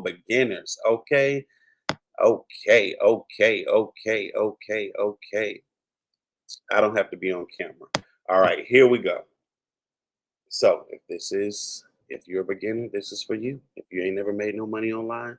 beginners. Okay. Okay. I don't have to be on camera. All right, here we go. So if you're a beginner, this is for you. If you ain't never made no money online,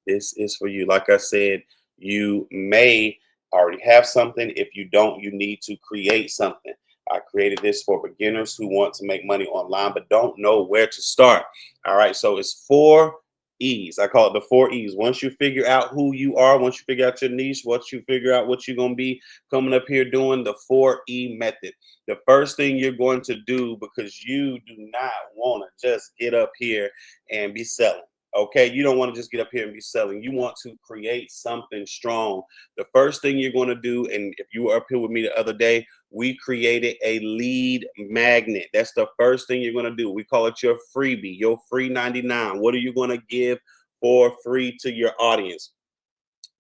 this is for you. Like I said, you may already have something. If you don't, you need to create something. I created this for beginners who want to make money online but don't know where to start. All right, so it's 4 E's. I call it the 4 E's. Once you figure out who you are, once you figure out your niche, once you figure out what you're going to be coming up here doing, the 4E method. The first thing you're going to do, because you do not want to just get up here and be selling. Okay, you don't want to just get up here and be selling. You want to create something strong. The first thing you're going to do, and if you were up here with me the other day, we created a lead magnet. That's the first thing you're going to do. We call it your freebie, your free 99. What are you going to give for free to your audience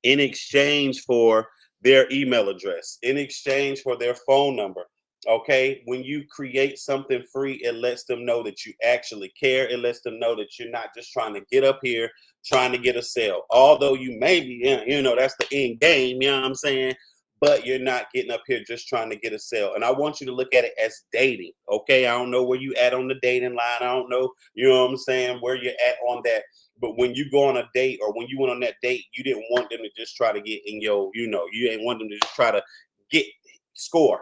in exchange for their email address, in exchange for their phone number? Okay, when you create something free, it lets them know that you actually care. It lets them know that you're not just trying to get up here trying to get a sale. Although you may be, that's the end game, you know what I'm saying? But you're not getting up here just trying to get a sale. And I want you to look at it as dating. Okay, I don't know where you at on the dating line. I don't know, you know what I'm saying, where you're at on that. But when you go on a date, or when you went on that date, you didn't want them to just try to get in your, you ain't want them to just try to get score.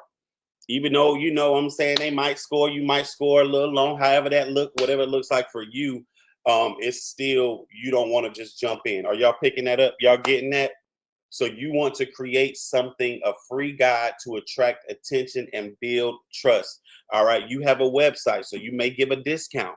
Even though, what I'm saying, they might score, you might score a little long, however that look, whatever it looks like for you, it's still, you don't want to just jump in. Are y'all picking that up? Y'all getting that? So you want to create something, a free guide to attract attention and build trust. All right, you have a website, so you may give a discount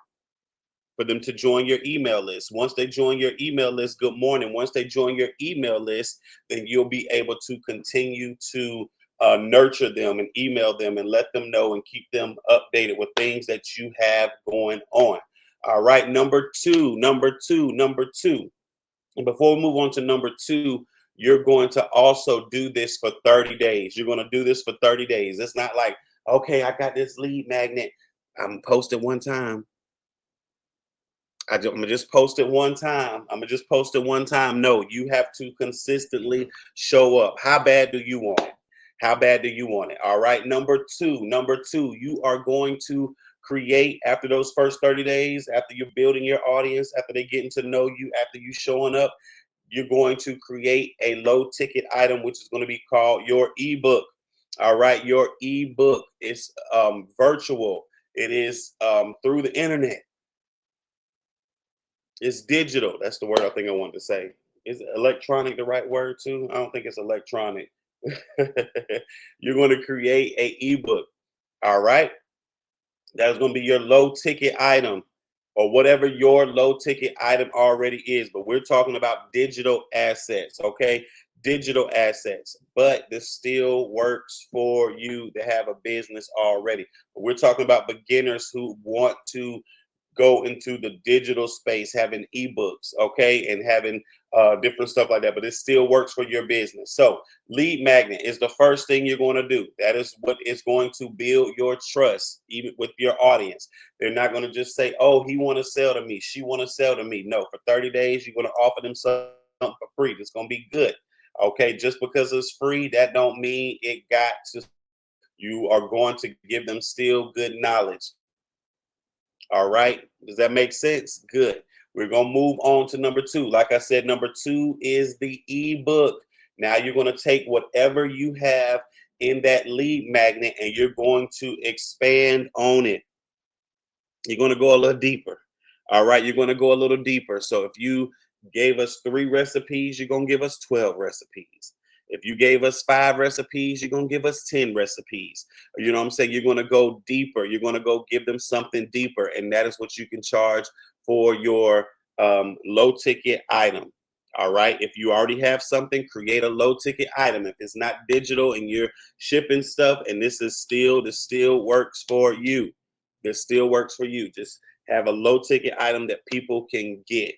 for them to join your email list. Once they join your email list, good morning. Once they join your email list, then you'll be able to continue to nurture them and email them and let them know and keep them updated with things that you have going on. All right, number two. And before we move on to number two, you're going to also do this for 30 days. You're going to do this for 30 days. It's not like, okay, I got this lead magnet. I'm posted one time. I'm gonna just post it one time. I'm gonna just post it one time. No, you have to consistently show up. How bad do you want it? How bad do you want it? All right. Number two, you are going to create, after those first 30 days, after you're building your audience, after they getting to know you, after you showing up, you're going to create a low ticket item, which is going to be called your ebook. All right. Your ebook is virtual. It is through the internet. It's digital. That's the word I think I wanted to say. Is electronic the right word too? I don't think it's electronic. You're going to create a ebook. All right. That's going to be your low ticket item, or whatever your low ticket item already is. But we're talking about digital assets. Okay. Digital assets. But this still works for you to have a business already. But we're talking about beginners who want to go into the digital space, having ebooks, okay, and having different stuff like that. But it still works for your business. So lead magnet is the first thing you're going to do. That is what is going to build your trust, even with your audience. They're not going to just say, "Oh, he want to sell to me. She want to sell to me." No, for 30 days, you're going to offer them something for free. It's going to be good. Okay, just because it's free, that don't mean it got to. You are going to give them still good knowledge. All right. Does that make sense? Good. We're going to move on to number two. Like I said, number two is the ebook. Now you're going to take whatever you have in that lead magnet and you're going to expand on it. You're going to go a little deeper. All right. You're going to go a little deeper. So if you gave us 3 recipes, you're going to give us 12 recipes. If you gave us 5 recipes, you're going to give us 10 recipes. You know what I'm saying? You're going to go deeper. You're going to go give them something deeper. And that is what you can charge for your low ticket item. All right. If you already have something, create a low ticket item. If it's not digital and you're shipping stuff and this still works for you. This still works for you. Just have a low ticket item that people can get.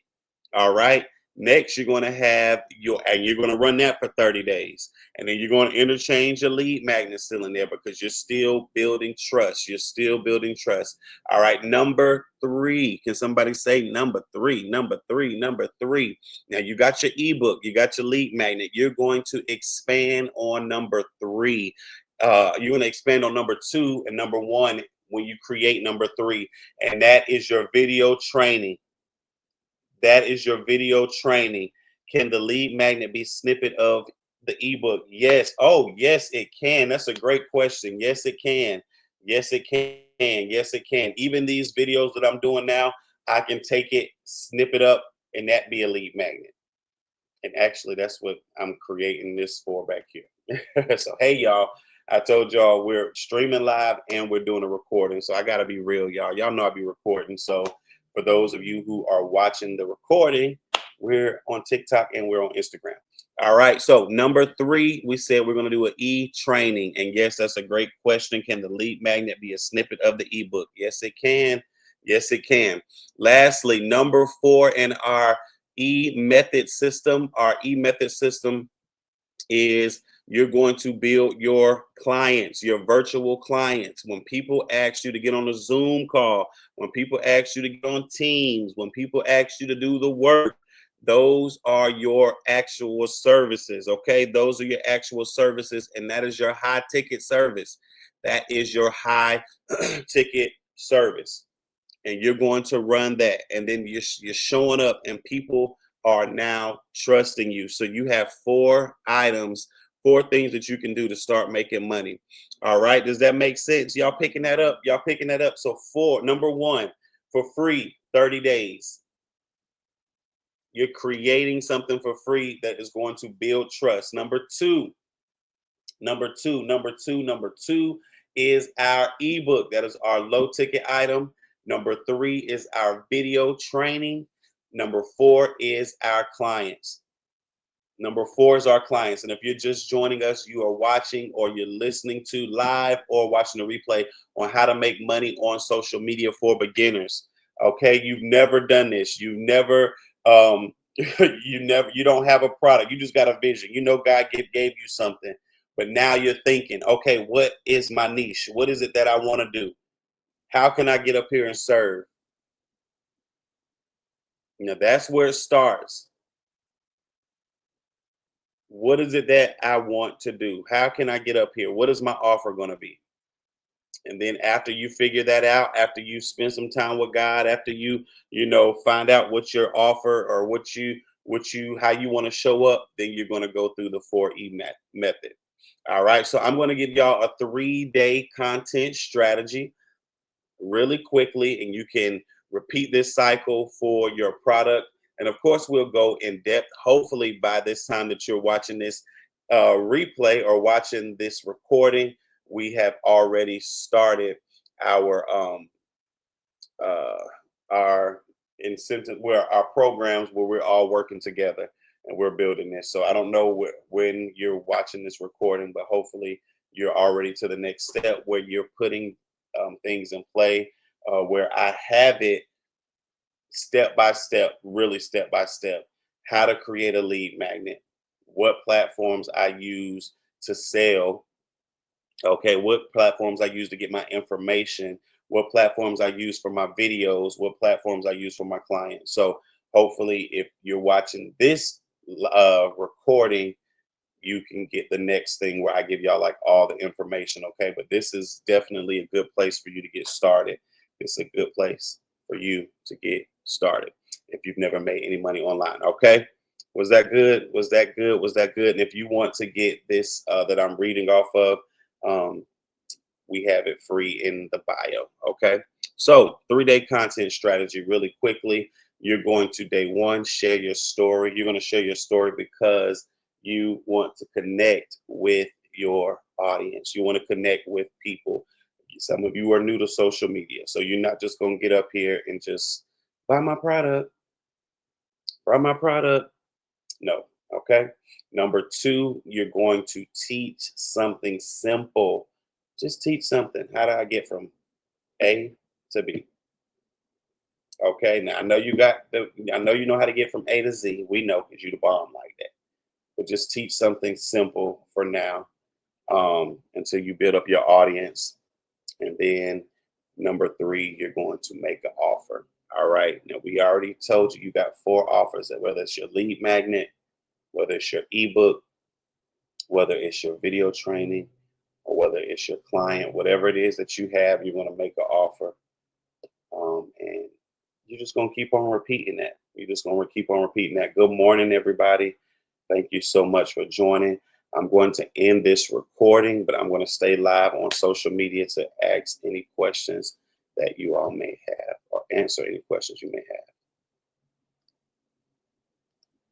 All right. Next, you're going to have and you're going to run that for 30 days. And then you're going to interchange your lead magnet still in there because you're still building trust. You're still building trust. All right. Number three. Can somebody say number three? Number three. Number three. Now you got your ebook, you got your lead magnet. You're going to expand on number three. You're going to expand on number two and number one when you create number three. And that is your video training. That is your video training. Can the lead magnet be snippet of the ebook? Yes. Oh, yes, it can. That's a great question. Yes, it can. Yes, it can. Yes, it can. Even these videos that I'm doing now, I can take it, snip it up, and that be a lead magnet. And actually, that's what I'm creating this for back here. So, hey, y'all, I told y'all we're streaming live and we're doing a recording. So, I got to be real, y'all. Y'all know I be recording. So, for those of you who are watching the recording, we're on TikTok and we're on Instagram. All right. So, number three, we said we're going to do an e-training. And yes, that's a great question. Can the lead magnet be a snippet of the ebook? Yes, it can. Yes, it can. Lastly, number four in our e-method system. Our e-method system is you're going to build your clients, your virtual clients. When people ask you to get on a Zoom call, when people ask you to get on Teams, when people ask you to do the work, those are your actual services. Okay. Those are your actual services. And that is your high ticket service. That is your high ticket service, and you're going to run that, and then you're showing up and people are now trusting you. So you have four things that you can do to start making money. All right, does that make sense? Y'all picking that up? Y'all picking that up? So number one, for free, 30 days. You're creating something for free that is going to build trust. Number two is our ebook. That is our low ticket item. Number three is our video training. Number four is our clients. Number four is our clients. And if you're just joining us, you are watching or you're listening to live or watching the replay on how to make money on social media for beginners. Okay, you've never done this. You never you don't have a product. You just got a vision. You know God gave you something. But now you're thinking, okay, what is my niche? What is it that I want to do? How can I get up here and serve? That's where it starts. What is it that I want to do? How can I get up here? What is my offer going to be? And then after you figure that out, after you spend some time with God, after you find out what your offer or how you want to show up, then you're going to go through the 4E method. All right. So I'm going to give y'all a 3-day content strategy really quickly, and you can repeat this cycle for your product. And of course, we'll go in depth. Hopefully, by this time that you're watching this replay or watching this recording, we have already started our uh, our incentive, where our programs where we're all working together and we're building this. So I don't know when you're watching this recording, but hopefully you're already to the next step where you're putting things in play, where I have it step by step, really step by step, how to create a lead magnet, what platforms I use to sell. Okay, what platforms I use to get my information, what platforms I use for my videos, what platforms I use for my clients. So hopefully, if you're watching this recording, you can get the next thing where I give y'all like all the information. Okay, but this is definitely a good place for you to get started. It's a good place for you to get started if you've never made any money online. Okay, was that good? Was that good? Was that good? And if you want to get this that I'm reading off of, um, we have it free in the bio. Okay. So 3-day content strategy really quickly. You're going to day one, share your story. You're going to share your story because you want to connect with your audience. You want to connect with people. Some of you are new to social media. So you're not just going to get up here and just buy my product, buy my product. No. Okay. Number two, you're going to teach something simple. Just teach something. How do I get from A to B? Okay, now I know you know how to get from A to Z. We know because you the bomb like that. But just teach something simple for now, until you build up your audience. And then number three, you're going to make an offer. All right. Now we already told you you got four offers, that whether it's your lead magnet, whether it's your ebook, whether it's your video training, or whether it's your client, whatever it is that you have, you're going to make an offer. And you're just going to keep on repeating that. You're just going to keep on repeating that. Good morning, everybody. Thank you so much for joining. I'm going to end this recording, but I'm going to stay live on social media to ask any questions that you all may have or answer any questions you may have.